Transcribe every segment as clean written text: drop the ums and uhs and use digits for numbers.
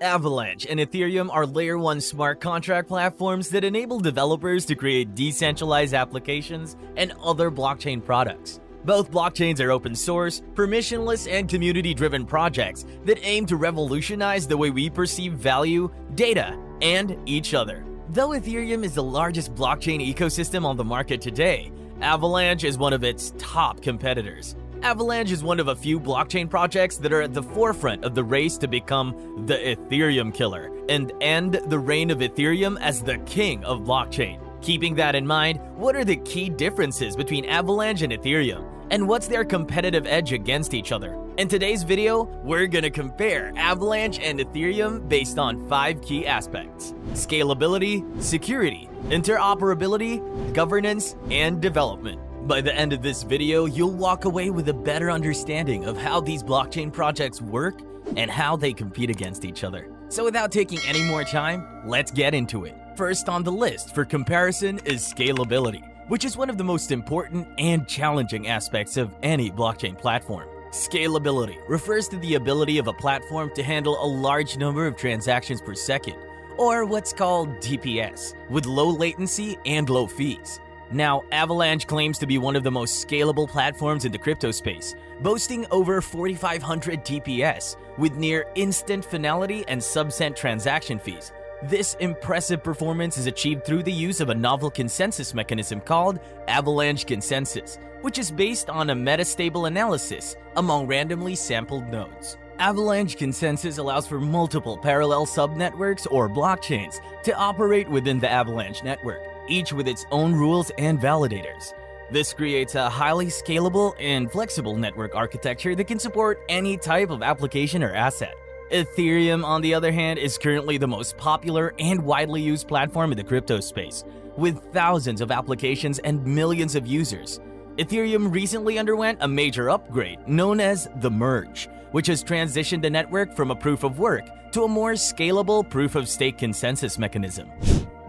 Avalanche and Ethereum are Layer 1 smart contract platforms that enable developers to create decentralized applications and other blockchain products. Both blockchains are open source, permissionless, and community-driven projects that aim to revolutionize the way we perceive value, data, and each other. Though Ethereum is the largest blockchain ecosystem on the market today, Avalanche is one of its top competitors. Avalanche is one of a few blockchain projects that are at the forefront of the race to become the Ethereum killer and end the reign of Ethereum as the king of blockchain. Keeping that in mind, what are the key differences between Avalanche and Ethereum? And what's their competitive edge against each other? In today's video, we're gonna compare Avalanche and Ethereum based on 5 key aspects: scalability, security, interoperability, governance, and development. By the end of this video, you'll walk away with a better understanding of how these blockchain projects work and how they compete against each other. So without taking any more time, let's get into it. First on the list for comparison is scalability, which is one of the most important and challenging aspects of any blockchain platform. Scalability refers to the ability of a platform to handle a large number of transactions per second, or what's called DPS, with low latency and low fees. Now, Avalanche claims to be one of the most scalable platforms in the crypto space, boasting over 4,500 DPS, with near instant finality and sub-cent transaction fees. This impressive performance is achieved through the use of a novel consensus mechanism called Avalanche Consensus, which is based on a metastable analysis among randomly sampled nodes. Avalanche Consensus allows for multiple parallel subnetworks or blockchains to operate within the Avalanche network, each with its own rules and validators. This creates a highly scalable and flexible network architecture that can support any type of application or asset. Ethereum, on the other hand, is currently the most popular and widely used platform in the crypto space, with thousands of applications and millions of users. Ethereum recently underwent a major upgrade known as the Merge, which has transitioned the network from a proof of work to a more scalable proof of stake consensus mechanism.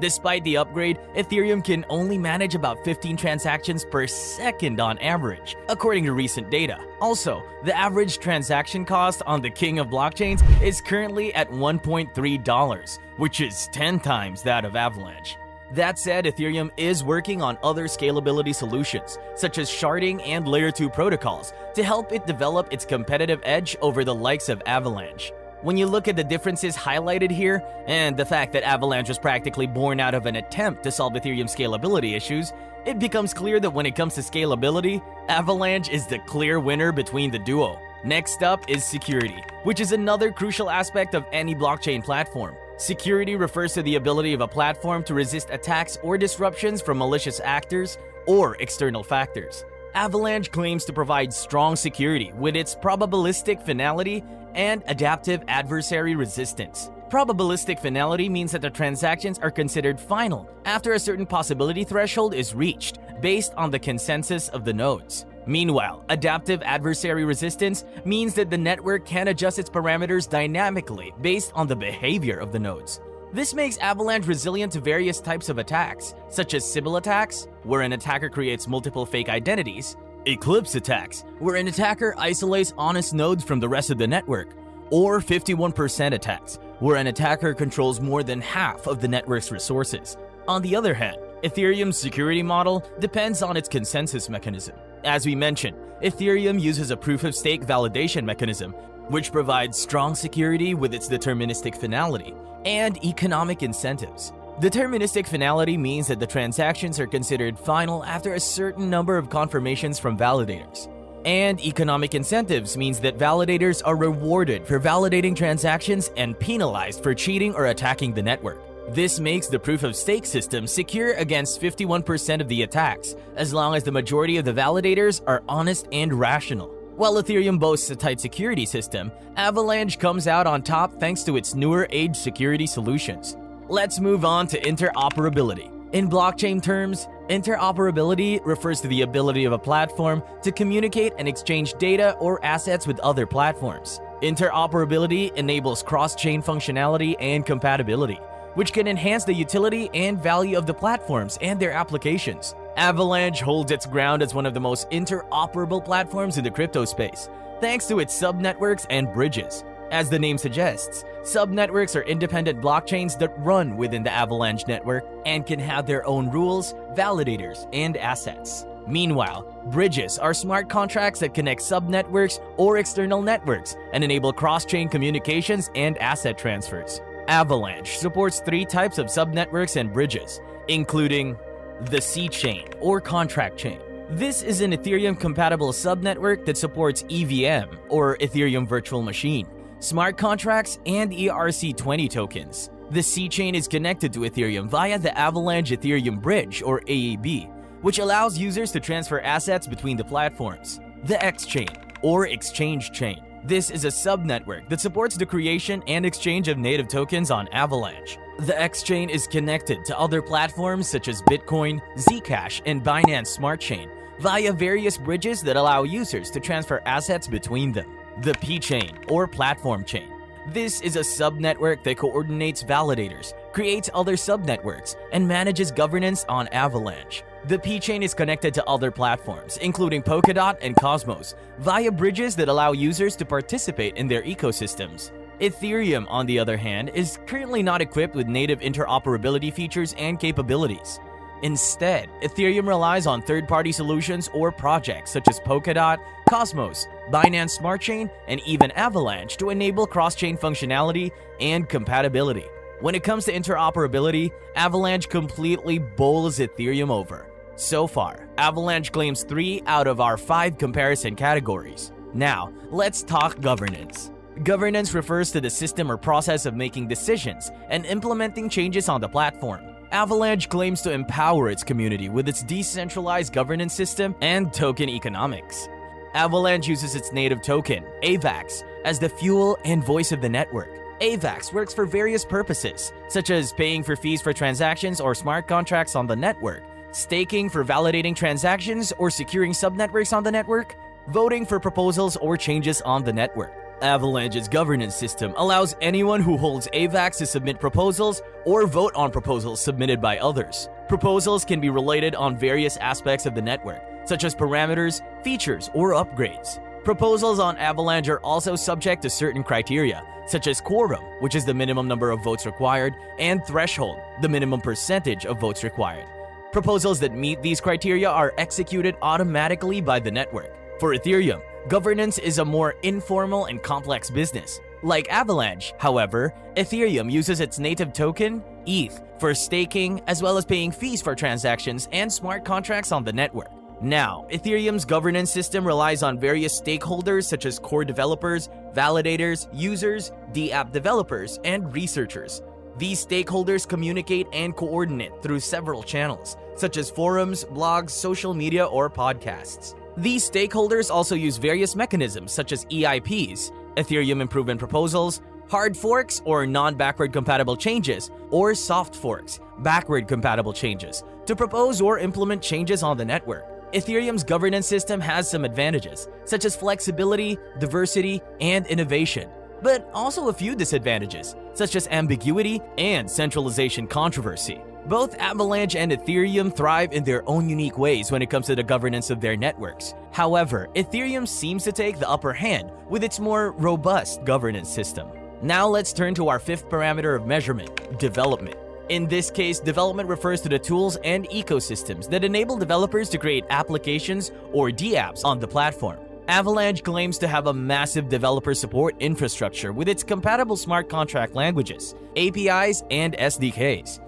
Despite the upgrade, Ethereum can only manage about 15 transactions per second on average, according to recent data. Also, the average transaction cost on the king of blockchains is currently at $1.3, which is 10 times that of Avalanche. That said, Ethereum is working on other scalability solutions, such as sharding and Layer 2 protocols, to help it develop its competitive edge over the likes of Avalanche. When you look at the differences highlighted here, and the fact that Avalanche was practically born out of an attempt to solve Ethereum scalability issues, it becomes clear that when it comes to scalability, Avalanche is the clear winner between the duo. Next up is security, which is another crucial aspect of any blockchain platform. Security refers to the ability of a platform to resist attacks or disruptions from malicious actors or external factors. Avalanche claims to provide strong security with its probabilistic finality and adaptive adversary resistance. Probabilistic finality means that the transactions are considered final after a certain possibility threshold is reached, based on the consensus of the nodes. Meanwhile, adaptive adversary resistance means that the network can adjust its parameters dynamically based on the behavior of the nodes. This makes Avalanche resilient to various types of attacks, such as Sybil attacks, where an attacker creates multiple fake identities, Eclipse attacks, where an attacker isolates honest nodes from the rest of the network, or 51% attacks, where an attacker controls more than half of the network's resources. On the other hand, Ethereum's security model depends on its consensus mechanism. As we mentioned, Ethereum uses a proof-of-stake validation mechanism, which provides strong security with its deterministic finality and economic incentives. Deterministic finality means that the transactions are considered final after a certain number of confirmations from validators. And economic incentives means that validators are rewarded for validating transactions and penalized for cheating or attacking the network. This makes the proof-of-stake system secure against 51% of the attacks, as long as the majority of the validators are honest and rational. While Ethereum boasts a tight security system, Avalanche comes out on top thanks to its newer age security solutions. Let's move on to interoperability. In blockchain terms, interoperability refers to the ability of a platform to communicate and exchange data or assets with other platforms. Interoperability enables cross-chain functionality and compatibility, which can enhance the utility and value of the platforms and their applications. Avalanche holds its ground as one of the most interoperable platforms in the crypto space, thanks to its subnetworks and bridges. As the name suggests, subnetworks are independent blockchains that run within the Avalanche network and can have their own rules, validators, and assets. Meanwhile, bridges are smart contracts that connect subnetworks or external networks and enable cross-chain communications and asset transfers. Avalanche supports 3 types of subnetworks and bridges, including the C-chain or contract chain. This is an Ethereum-compatible subnetwork that supports EVM or Ethereum Virtual Machine, smart contracts, and ERC20 tokens. The C-chain is connected to Ethereum via the Avalanche Ethereum Bridge or AEB, which allows users to transfer assets between the platforms. The X-chain or exchange chain. This is a subnetwork that supports the creation and exchange of native tokens on Avalanche. The X-chain is connected to other platforms such as Bitcoin, Zcash, and Binance Smart Chain via various bridges that allow users to transfer assets between them. The P-chain or platform chain. This is a subnetwork that coordinates validators, creates other subnetworks, and manages governance on Avalanche. The P-chain is connected to other platforms, including Polkadot and Cosmos, via bridges that allow users to participate in their ecosystems. Ethereum, on the other hand, is currently not equipped with native interoperability features and capabilities. Instead, Ethereum relies on third-party solutions or projects such as Polkadot, Cosmos, Binance Smart Chain, and even Avalanche to enable cross-chain functionality and compatibility. When it comes to interoperability, Avalanche completely bowls Ethereum over. So far, Avalanche claims 3 out of our 5 comparison categories. Now, let's talk governance. Governance refers to the system or process of making decisions and implementing changes on the platform. Avalanche claims to empower its community with its decentralized governance system and token economics. Avalanche uses its native token, AVAX, as the fuel and voice of the network. AVAX works for various purposes, such as paying for fees for transactions or smart contracts on the network, staking for validating transactions or securing subnetworks on the network, voting for proposals or changes on the network. Avalanche's governance system allows anyone who holds AVAX to submit proposals or vote on proposals submitted by others. Proposals can be related on various aspects of the network, such as parameters, features, or upgrades. Proposals on Avalanche are also subject to certain criteria, such as quorum, which is the minimum number of votes required, and threshold, the minimum percentage of votes required. Proposals that meet these criteria are executed automatically by the network. For Ethereum, governance is a more informal and complex business. Like Avalanche, however, Ethereum uses its native token, ETH, for staking as well as paying fees for transactions and smart contracts on the network. Now, Ethereum's governance system relies on various stakeholders such as core developers, validators, users, DApp developers, and researchers. These stakeholders communicate and coordinate through several channels, such as forums, blogs, social media, or podcasts. These stakeholders also use various mechanisms such as EIPs, Ethereum Improvement Proposals, hard forks or non-backward compatible changes, or soft forks, backward compatible changes, to propose or implement changes on the network. Ethereum's governance system has some advantages, such as flexibility, diversity, and innovation, but also a few disadvantages, such as ambiguity and centralization controversy. Both Avalanche and Ethereum thrive in their own unique ways when it comes to the governance of their networks. However, Ethereum seems to take the upper hand with its more robust governance system. Now let's turn to our 5th parameter of measurement, development. In this case, development refers to the tools and ecosystems that enable developers to create applications or dApps on the platform. Avalanche claims to have a massive developer support infrastructure with its compatible smart contract languages, APIs, and SDKs.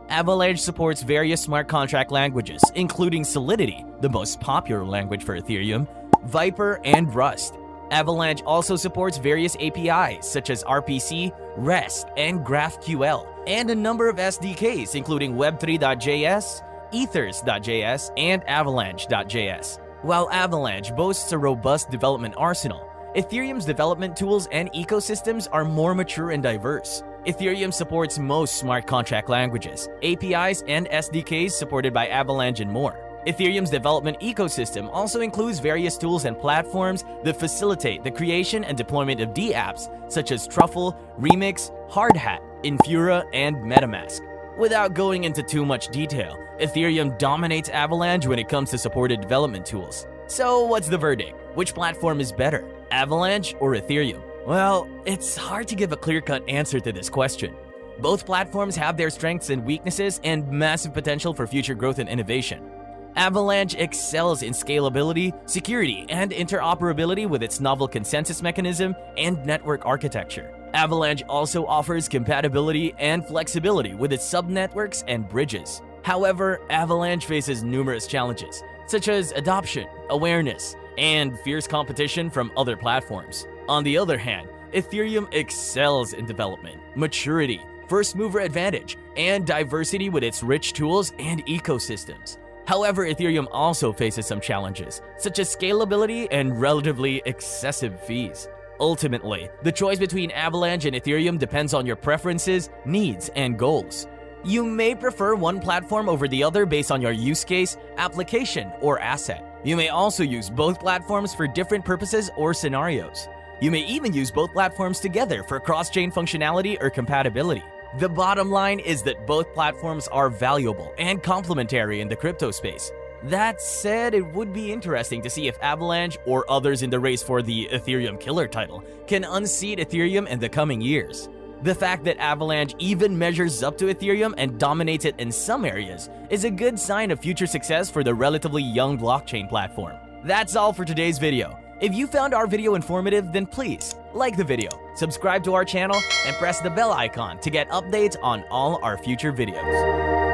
Avalanche supports various smart contract languages, including Solidity, the most popular language for Ethereum, Viper, and Rust. Avalanche also supports various APIs such as RPC, REST, and GraphQL, and a number of SDKs including Web3.js, Ethers.js, and Avalanche.js. While Avalanche boasts a robust development arsenal, Ethereum's development tools and ecosystems are more mature and diverse. Ethereum supports most smart contract languages, APIs, and SDKs supported by Avalanche and more. Ethereum's development ecosystem also includes various tools and platforms that facilitate the creation and deployment of dApps such as Truffle, Remix, Hardhat, Infura, and MetaMask. Without going into too much detail, Ethereum dominates Avalanche when it comes to supported development tools. So what's the verdict? Which platform is better, Avalanche or Ethereum? Well, it's hard to give a clear-cut answer to this question. Both platforms have their strengths and weaknesses and massive potential for future growth and innovation. Avalanche excels in scalability, security, and interoperability with its novel consensus mechanism and network architecture. Avalanche also offers compatibility and flexibility with its subnetworks and bridges. However, Avalanche faces numerous challenges, such as adoption, awareness, and fierce competition from other platforms. On the other hand, Ethereum excels in development, maturity, first-mover advantage, and diversity with its rich tools and ecosystems. However, Ethereum also faces some challenges, such as scalability and relatively excessive fees. Ultimately, the choice between Avalanche and Ethereum depends on your preferences, needs, and goals. You may prefer one platform over the other based on your use case, application, or asset. You may also use both platforms for different purposes or scenarios. You may even use both platforms together for cross-chain functionality or compatibility. The bottom line is that both platforms are valuable and complementary in the crypto space. That said, it would be interesting to see if Avalanche or others in the race for the Ethereum killer title can unseat Ethereum in the coming years. The fact that Avalanche even measures up to Ethereum and dominates it in some areas is a good sign of future success for the relatively young blockchain platform. That's all for today's video. If you found our video informative, then please like the video, subscribe to our channel, and press the bell icon to get updates on all our future videos.